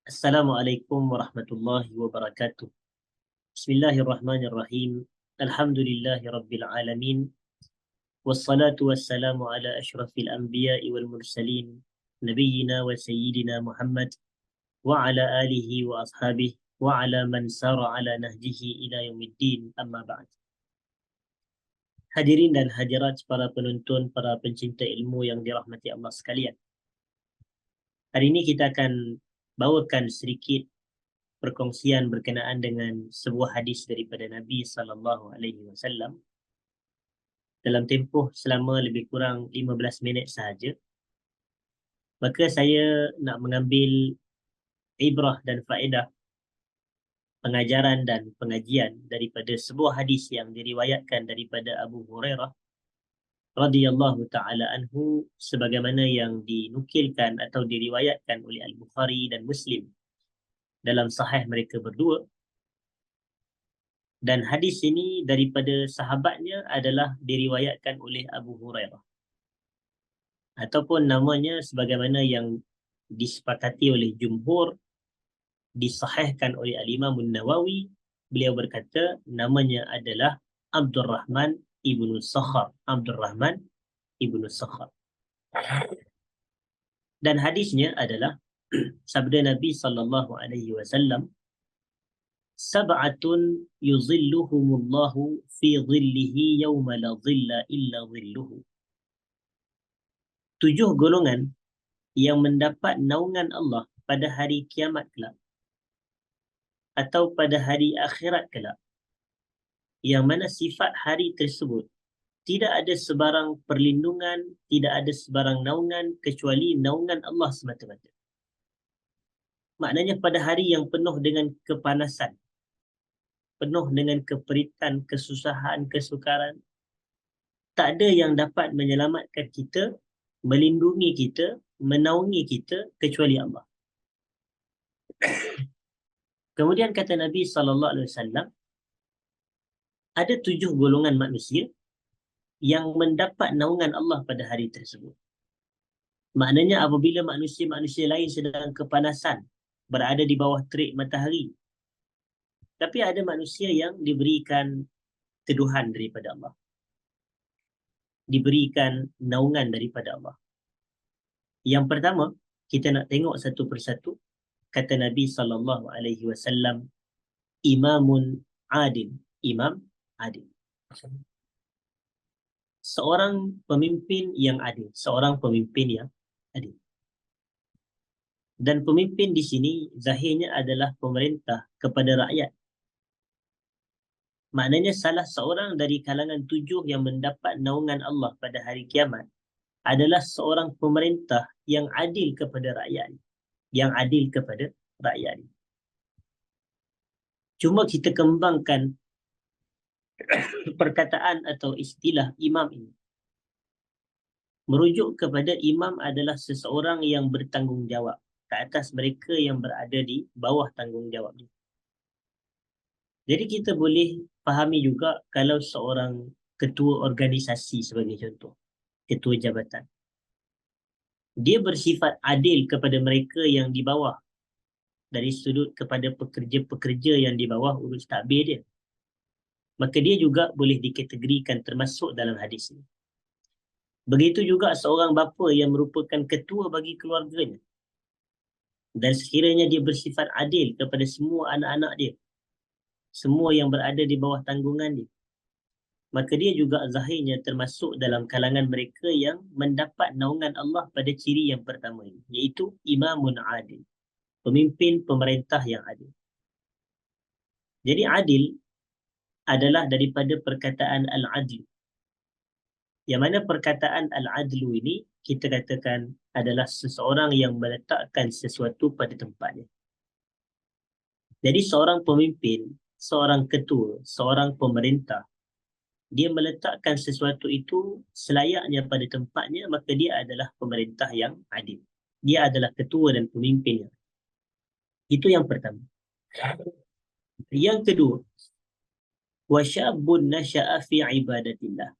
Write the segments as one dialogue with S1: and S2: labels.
S1: Assalamualaikum warahmatullahi wabarakatuh. Bismillahirrahmanirrahim. Alhamdulillahi rabbil alamin. Wassalatu wassalamu ala ashrafil anbiya'i wal mursalin. Nabiyyina wa sayyidina Muhammad wa ala alihi wa ashabihi wa ala man sara ala nahjihi ila yaumiddin, amma ba'd. Hadirin dan hadirat, para penonton, para pencinta ilmu yang dirahmati Allah sekalian. Hari ini kita akan bawakan sedikit perkongsian berkenaan dengan sebuah hadis daripada Nabi sallallahu alaihi wasallam dalam tempoh selama lebih kurang 15 minit sahaja. Maka saya nak mengambil ibrah dan faedah, pengajaran dan pengajian daripada sebuah hadis yang diriwayatkan daripada Abu Hurairah radhiyallahu taala anhu, sebagaimana yang dinukilkan atau diriwayatkan oleh Al-Bukhari dan Muslim dalam sahih mereka berdua. Dan hadis ini daripada sahabatnya adalah diriwayatkan oleh Abu Hurairah, ataupun namanya sebagaimana yang disepakati oleh jumhur, disahihkan oleh Al-Imam An-Nawawi. Beliau berkata namanya adalah Abdurrahman ibnu Sakhar. Abdurrahman ibnu Sakhar. Dan hadisnya adalah sabda Nabi sallallahu alaihi wasallam, sab'atun yuzilluhumullahu fi dhillihi yawma la dhilla illa dhilluhu. 7 golongan yang mendapat naungan Allah pada hari kiamat kelak atau pada hari akhirat kelak, yang mana sifat hari tersebut tidak ada sebarang perlindungan, tidak ada sebarang naungan kecuali naungan Allah semata-mata. Maknanya pada hari yang penuh dengan kepanasan, penuh dengan keperitan, kesusahan, kesukaran, tak ada yang dapat menyelamatkan kita, melindungi kita, menaungi kita kecuali Allah. Kemudian kata Nabi SAW, ada 7 golongan manusia yang mendapat naungan Allah pada hari tersebut. Maknanya apabila manusia-manusia lain sedang kepanasan, berada di bawah terik matahari, tapi ada manusia yang diberikan teduhan daripada Allah, diberikan naungan daripada Allah. Yang pertama, kita nak tengok satu persatu. Kata Nabi SAW, imamun adil. Imam adil. Seorang pemimpin yang adil. Seorang pemimpin yang adil. Dan pemimpin di sini zahirnya adalah pemerintah kepada rakyat. Maknanya salah seorang dari kalangan 7 yang mendapat naungan Allah pada hari kiamat adalah seorang pemerintah yang adil kepada rakyat. Yang adil kepada rakyat. Cuma kita kembangkan perkataan atau istilah imam ini, merujuk kepada imam adalah seseorang yang bertanggungjawab ke atas mereka yang berada di bawah tanggungjawabnya. Jadi kita boleh fahami juga kalau seorang ketua organisasi sebagai contoh, ketua jabatan, dia bersifat adil kepada mereka yang di bawah dari sudut kepada pekerja-pekerja yang di bawah urus takbir dia, maka dia juga boleh dikategorikan termasuk dalam hadis ini. Begitu juga seorang bapa yang merupakan ketua bagi keluarganya, dan sekiranya dia bersifat adil kepada semua anak-anak dia, semua yang berada di bawah tanggungan dia, maka dia juga zahirnya termasuk dalam kalangan mereka yang mendapat naungan Allah pada ciri yang pertama ini, iaitu imamun adil, pemimpin pemerintah yang adil. Jadi adil adalah daripada perkataan al-adlu, yang mana perkataan al-adlu ini kita katakan adalah seseorang yang meletakkan sesuatu pada tempatnya. Jadi seorang pemimpin, seorang ketua, seorang pemerintah, dia meletakkan sesuatu itu selayaknya pada tempatnya, maka dia adalah pemerintah yang adil. Dia adalah ketua dan pemimpin. Itu yang pertama. Yang kedua, wasyabun nasya'a fi ibadatillah.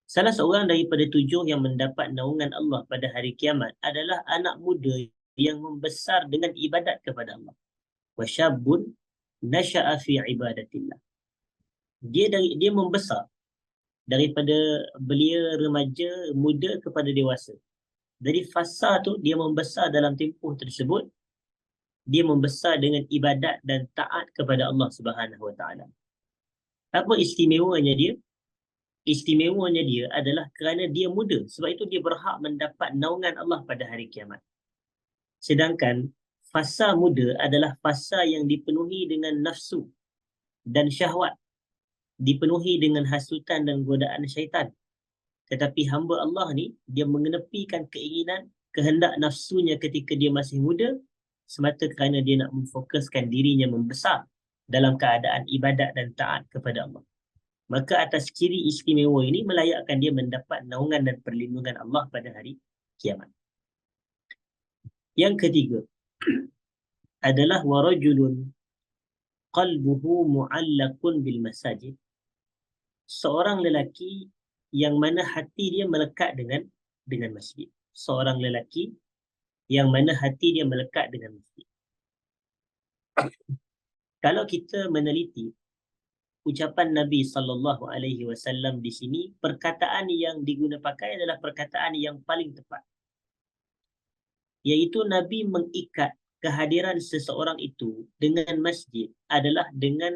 S1: Salah seorang daripada 7 yang mendapat naungan Allah pada hari kiamat adalah anak muda yang membesar dengan ibadat kepada Allah. Wa syabun nasha'a fi ibadatillah. Dia membesar daripada belia, remaja, muda kepada dewasa. Dari fasa tu dia membesar dalam tempoh tersebut, dia membesar dengan ibadat dan taat kepada Allah Subhanahu Wa Taala. Apa istimewanya dia? Istimewanya dia adalah kerana dia muda. Sebab itu dia berhak mendapat naungan Allah pada hari kiamat. Sedangkan fasa muda adalah fasa yang dipenuhi dengan nafsu dan syahwat, dipenuhi dengan hasutan dan godaan syaitan. Tetapi hamba Allah ni, dia mengenepikan keinginan, kehendak nafsunya ketika dia masih muda, semata kerana dia nak memfokuskan dirinya membesar dalam keadaan ibadat dan taat kepada Allah. Maka atas ciri istimewa ini melayakkan dia mendapat naungan dan perlindungan Allah pada hari kiamat. Yang ketiga adalah warajulun qalbuhu mu'allaqun bil masajid. Seorang lelaki yang mana hati dia melekat dengan masjid. Seorang lelaki yang mana hati dia melekat dengan masjid. Kalau kita meneliti ucapan Nabi SAW di sini, perkataan yang diguna pakai adalah perkataan yang paling tepat. Iaitu Nabi mengikat kehadiran seseorang itu dengan masjid adalah dengan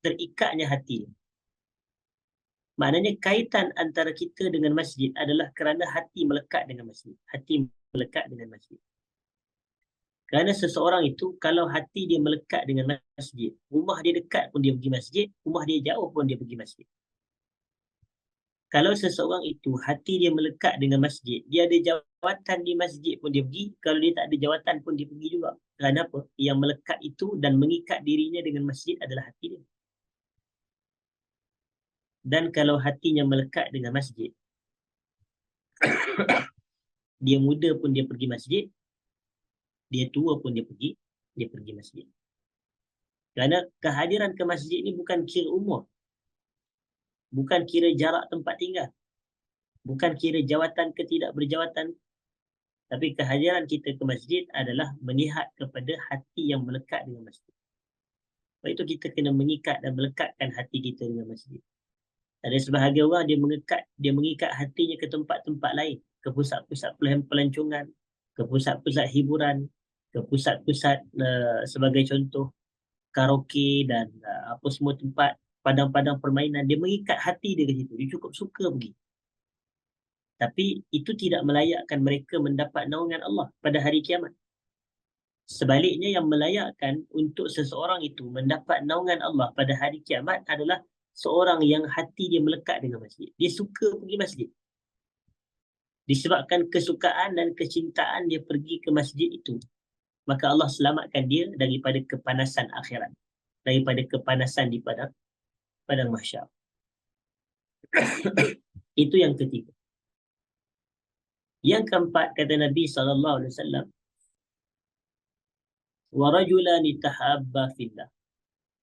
S1: terikatnya hati. Maknanya kaitan antara kita dengan masjid adalah kerana hati melekat dengan masjid. Hati melekat dengan masjid. Kerana seseorang itu, kalau hati dia melekat dengan masjid, rumah dia dekat pun dia pergi masjid, rumah dia jauh pun dia pergi masjid. Kalau seseorang itu, hati dia melekat dengan masjid, dia ada jawatan di masjid pun dia pergi, kalau dia tak ada jawatan pun dia pergi juga. Kerana apa? Yang melekat itu dan mengikat dirinya dengan masjid adalah hati dia. Dan kalau hatinya melekat dengan masjid, dia muda pun dia pergi masjid, dia tua pun dia pergi masjid. Kerana kehadiran ke masjid ni bukan kira umur, bukan kira jarak tempat tinggal, bukan kira jawatan ke tidak berjawatan, tapi kehadiran kita ke masjid adalah melihat kepada hati yang melekat dengan masjid. Sebab itu kita kena mengikat dan melekatkan hati kita dengan masjid. Ada sebahagian orang dia mengikat hatinya ke tempat-tempat lain, ke pusat-pusat pelancongan, ke pusat-pusat hiburan, ke pusat-pusat sebagai contoh karaoke dan apa semua tempat padang-padang permainan. Dia mengikat hati dia ke situ. Dia cukup suka pergi. Tapi itu tidak melayakkan mereka mendapat naungan Allah pada hari kiamat. Sebaliknya, yang melayakkan untuk seseorang itu mendapat naungan Allah pada hari kiamat adalah seorang yang hati dia melekat dengan masjid. Dia suka pergi masjid. Disebabkan kesukaan dan kecintaan dia pergi ke masjid itu, maka Allah selamatkan dia daripada kepanasan akhirat, daripada kepanasan di padang mahsyar. Itu yang ketiga. Yang keempat, kata Nabi SAW, warajulani tahabba fillah.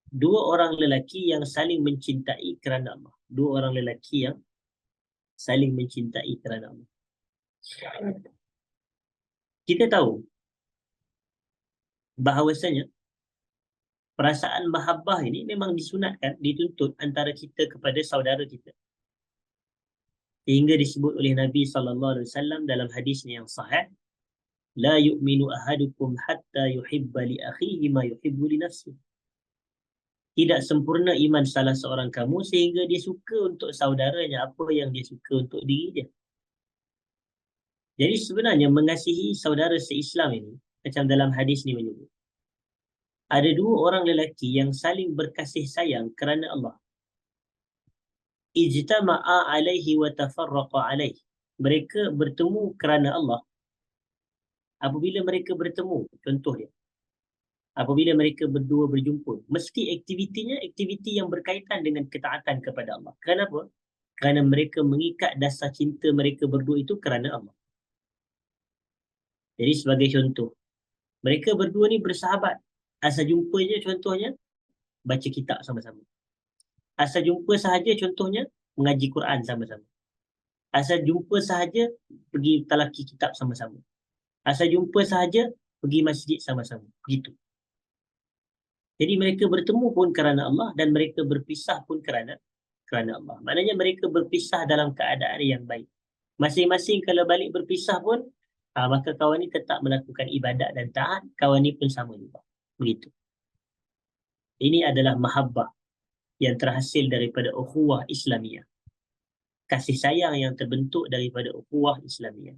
S1: Dua orang lelaki yang saling mencintai kerana Allah. Dua orang lelaki yang saling mencintai kerana Allah. Kita tahu bahawasanya perasaan mahabbah ini memang disunatkan, dituntut antara kita kepada saudara kita. Sehingga disebut oleh Nabi SAW dalam hadisnya yang sahih, la yu'minu ahadukum hatta yuhibba li akhihi ma yuhibbu li nafsihi. Tidak sempurna iman salah seorang kamu sehingga dia suka untuk saudaranya apa yang dia suka untuk diri dia. Jadi sebenarnya mengasihi saudara se-Islam ini, macam dalam hadis ni menyebut, ada dua orang lelaki yang saling berkasih sayang kerana Allah. Ijtama'a alaihi wa tafarraqa alaihi. Mereka bertemu kerana Allah. Apabila mereka bertemu, contoh dia, apabila mereka berdua berjumpa, mesti aktivitinya aktiviti yang berkaitan dengan ketaatan kepada Allah. Kenapa? Kerana mereka mengikat dasar cinta mereka berdua itu kerana Allah. Jadi sebagai contoh, mereka berdua ni bersahabat. Asal jumpanya contohnya, baca kitab sama-sama. Asal jumpa sahaja contohnya, mengaji Quran sama-sama. Asal jumpa sahaja, pergi talaki kitab sama-sama. Asal jumpa sahaja, pergi masjid sama-sama. Begitu. Jadi mereka bertemu pun kerana Allah dan mereka berpisah pun kerana Allah. Maknanya mereka berpisah dalam keadaan yang baik. Masing-masing kalau balik berpisah pun, maka kawan ni tetap melakukan ibadat dan taat, kawan ni pun sama juga. Begitu. Ini adalah mahabbah yang terhasil daripada ukhuwah Islamiyah. Kasih sayang yang terbentuk daripada ukhuwah Islamiyah.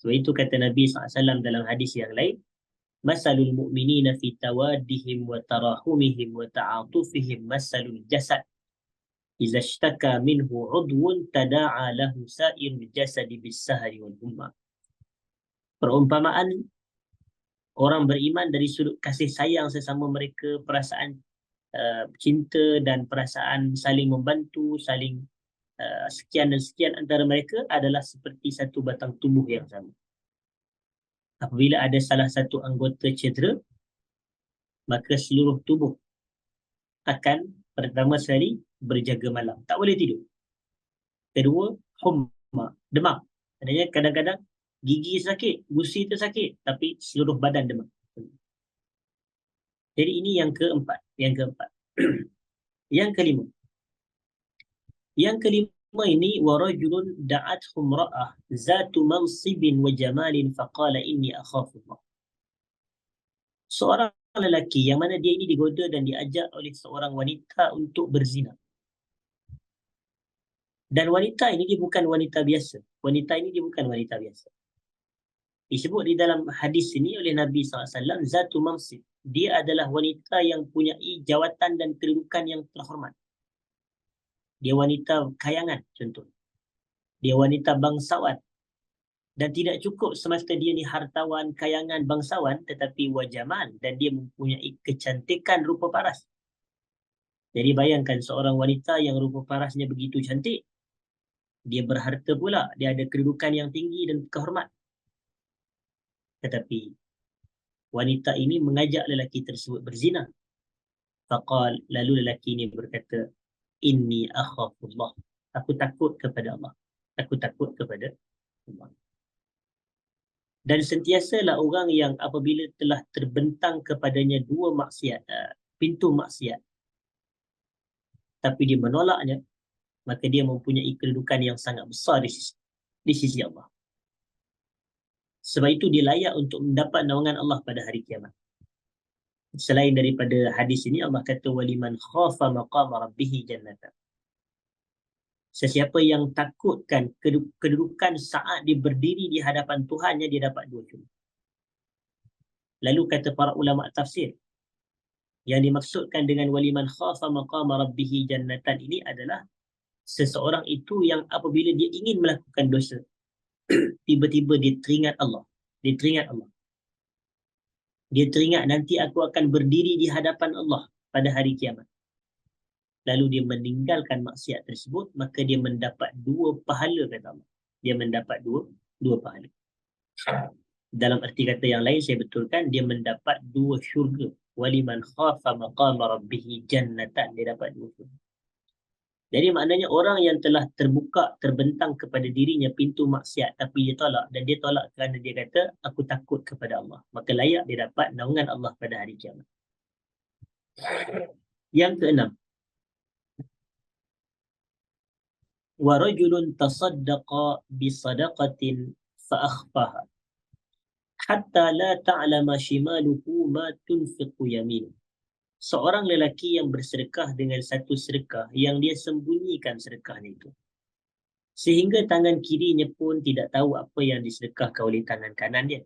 S1: Sebab itu kata Nabi SAW dalam hadis yang lain, Masalul mu'minina fi tawaddihim wa tarahumihim wa ta'atufihim masalul jasad. Iza ishtaka minhu udwun tada'a lahu sa'irul jasadi bis-sahari wal humma. Perumpamaan orang beriman dari sudut kasih sayang sesama mereka, perasaan cinta dan perasaan saling membantu, saling sekian dan sekian antara mereka adalah seperti satu batang tubuh yang sama. Apabila ada salah satu anggota cedera, maka seluruh tubuh akan pertama sekali berjaga malam. Tak boleh tidur. Kedua, humma, demam. Maksudnya kadang-kadang gigi sakit, gusi tersakit, tapi seluruh badan demam. Jadi ini yang keempat. Yang kelima. Yang kelima ini, warajulun da'athum ra'ah zatu mansibin wa jamalin faqala inni akhafullah. Seorang lelaki yang mana dia ini digoda dan diajak oleh seorang wanita untuk berzina. Dan wanita ini dia bukan wanita biasa. Wanita ini dia bukan wanita biasa. Disebut di dalam hadis ini oleh Nabi SAW, Zatu Mansib. Dia adalah wanita yang punya jawatan dan kedudukan yang terhormat. Dia wanita kayangan, contoh. Dia wanita bangsawan. Dan tidak cukup semasa dia ni hartawan, kayangan, bangsawan, tetapi wajaman. Dan dia mempunyai kecantikan rupa paras. Jadi bayangkan seorang wanita yang rupa parasnya begitu cantik. Dia berharta pula. Dia ada kedudukan yang tinggi dan kehormat. Tetapi wanita ini mengajak lelaki tersebut berzina. Faqal, lalu lelaki ini berkata, Inni akhafullah. Aku takut kepada Allah. Aku takut kepada Allah. Dan sentiasalah orang yang apabila telah terbentang kepadanya dua maksiat, pintu maksiat, tapi dia menolaknya, maka dia mempunyai kedudukan yang sangat besar di sisi Allah. Sebab itu dia layak untuk mendapat naungan Allah pada hari kiamat. Selain daripada hadis ini, Allah kata, waliman khafa maqama rabbih jannatan. Sesiapa yang takutkan kedudukan saat dia berdiri di hadapan Tuhannya, dia dapat dua syurga. Lalu kata para ulama tafsir, yang dimaksudkan dengan waliman khafa maqama rabbih jannatan ini adalah seseorang itu yang apabila dia ingin melakukan dosa, tiba-tiba dia teringat Allah. Dia teringat nanti aku akan berdiri di hadapan Allah pada hari kiamat. Lalu dia meninggalkan maksiat tersebut, maka dia mendapat dua pahala, kata Allah. Dia mendapat dua pahala. Dalam arti kata yang lain, saya betulkan, dia mendapat dua syurga. Waliman khafa maqama rabbih jannatan. Dia dapat dua syurga. Jadi maknanya orang yang telah terbentang kepada dirinya pintu maksiat, tapi dia tolak, dan dia tolak kerana dia kata, aku takut kepada Allah. Maka layak dia dapat naungan Allah pada hari kiamat. Yang keenam. وَرَجُلٌ تَصَدَّقَ بِصَدَقَةٍ فَأَخْفَاهَا حَتَّى لَا تَعْلَمَ شِمَالُهُ مَا تُنْفِقُ يَمِينُهُ. Seorang lelaki yang bersedekah dengan satu sedekah yang dia sembunyikan sedekahnya itu, sehingga tangan kirinya pun tidak tahu apa yang disedekahkan oleh tangan kanan dia.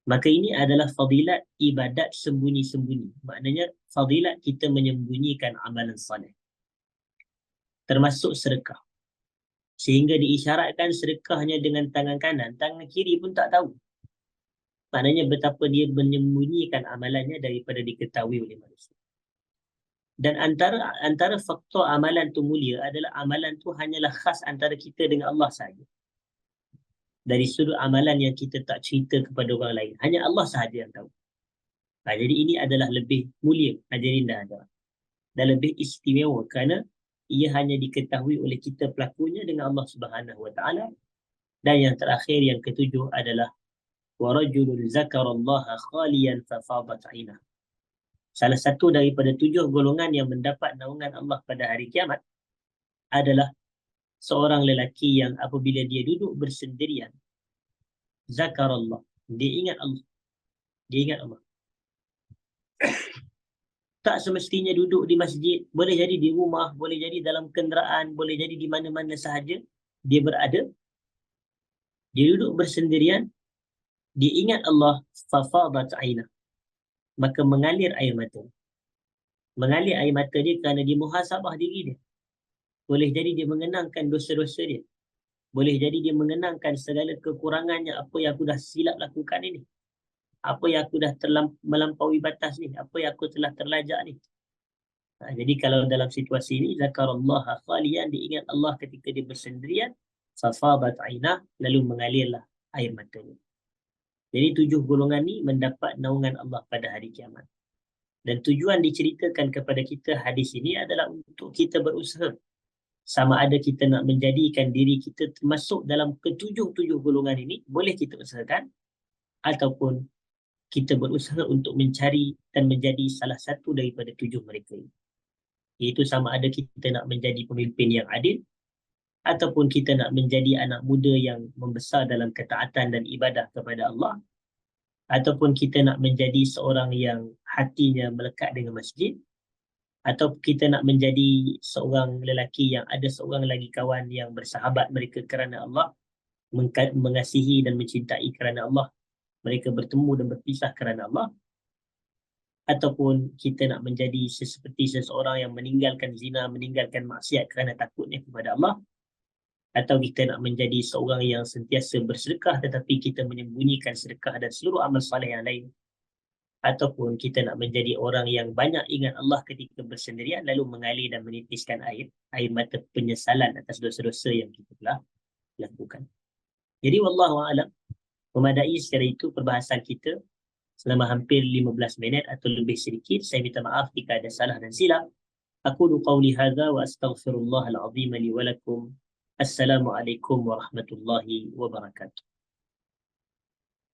S1: Maka ini adalah fadilat ibadat sembunyi-sembunyi. Maknanya fadilat kita menyembunyikan amalan salih, termasuk sedekah. Sehingga diisyaratkan sedekahnya dengan tangan kanan, tangan kiri pun tak tahu. Maknanya betapa dia menyembunyikan amalannya daripada diketahui oleh manusia. Dan antara faktor amalan tu mulia adalah amalan tu hanyalah khas antara kita dengan Allah sahaja. Dari sudut amalan yang kita tak cerita kepada orang lain, hanya Allah sahaja yang tahu. Jadi ini adalah lebih mulia, hadirin dan hadirat, dan lebih istimewa kerana ia hanya diketahui oleh kita pelakunya dengan Allah Subhanahu Wa Taala. Dan yang terakhir, yang ketujuh adalah wa rajulun zakarallaha khaliyan fafadat 'ainah. Salah satu daripada 7 golongan yang mendapat naungan Allah pada hari kiamat adalah seorang lelaki yang apabila dia duduk bersendirian, zakarallah, dia ingat Allah. Dia ingat Allah. Tak semestinya duduk di masjid, boleh jadi di rumah, boleh jadi dalam kenderaan, boleh jadi di mana-mana sahaja dia berada. Dia duduk bersendirian, dia ingat Allah, fafadat 'ainah, maka mengalir air mata. Mengalir air mata dia kerana dia muhasabah diri dia. Boleh jadi dia mengenangkan dosa-dosa dia. Boleh jadi dia mengenangkan segala kekurangannya, apa yang aku dah silap lakukan ini. Apa yang aku dah melampaui batas ni, apa yang aku telah terlajak ni. Jadi kalau dalam situasi ini, zakarallaha khaliyan, diingat Allah ketika dia bersendirian, fafadat 'ainah, lalu mengalirlah air matanya. Jadi 7 golongan ni mendapat naungan Allah pada hari kiamat. Dan tujuan diceritakan kepada kita hadis ini adalah untuk kita berusaha. Sama ada kita nak menjadikan diri kita termasuk dalam ketujuh-tujuh golongan ini, boleh kita usahakan, ataupun kita berusaha untuk mencari dan menjadi salah satu daripada 7 mereka ini. Iaitu sama ada kita nak menjadi pemimpin yang adil, ataupun kita nak menjadi anak muda yang membesar dalam ketaatan dan ibadah kepada Allah, ataupun kita nak menjadi seorang yang hatinya melekat dengan masjid, atau kita nak menjadi seorang lelaki yang ada seorang lagi kawan yang bersahabat mereka kerana Allah, mengasihi dan mencintai kerana Allah, mereka bertemu dan berpisah kerana Allah, ataupun kita nak menjadi seperti seseorang yang meninggalkan zina, meninggalkan maksiat kerana takutnya kepada Allah, atau kita nak menjadi seorang yang sentiasa bersedekah tetapi kita menyembunyikan sedekah dan seluruh amal soleh yang lain, ataupun kita nak menjadi orang yang banyak ingat Allah ketika bersendirian lalu mengalir dan menitiskan air mata penyesalan atas dosa-dosa yang kita telah lakukan. Jadi wallahu a'lam, memadai secara itu perbahasan kita selama hampir 15 minit atau lebih sedikit. Saya minta maaf jika ada salah dan silap. Aqulu qawli hadza wa astaghfirullahal azim li wa lakum. Assalamualaikum warahmatullahi wabarakatuh.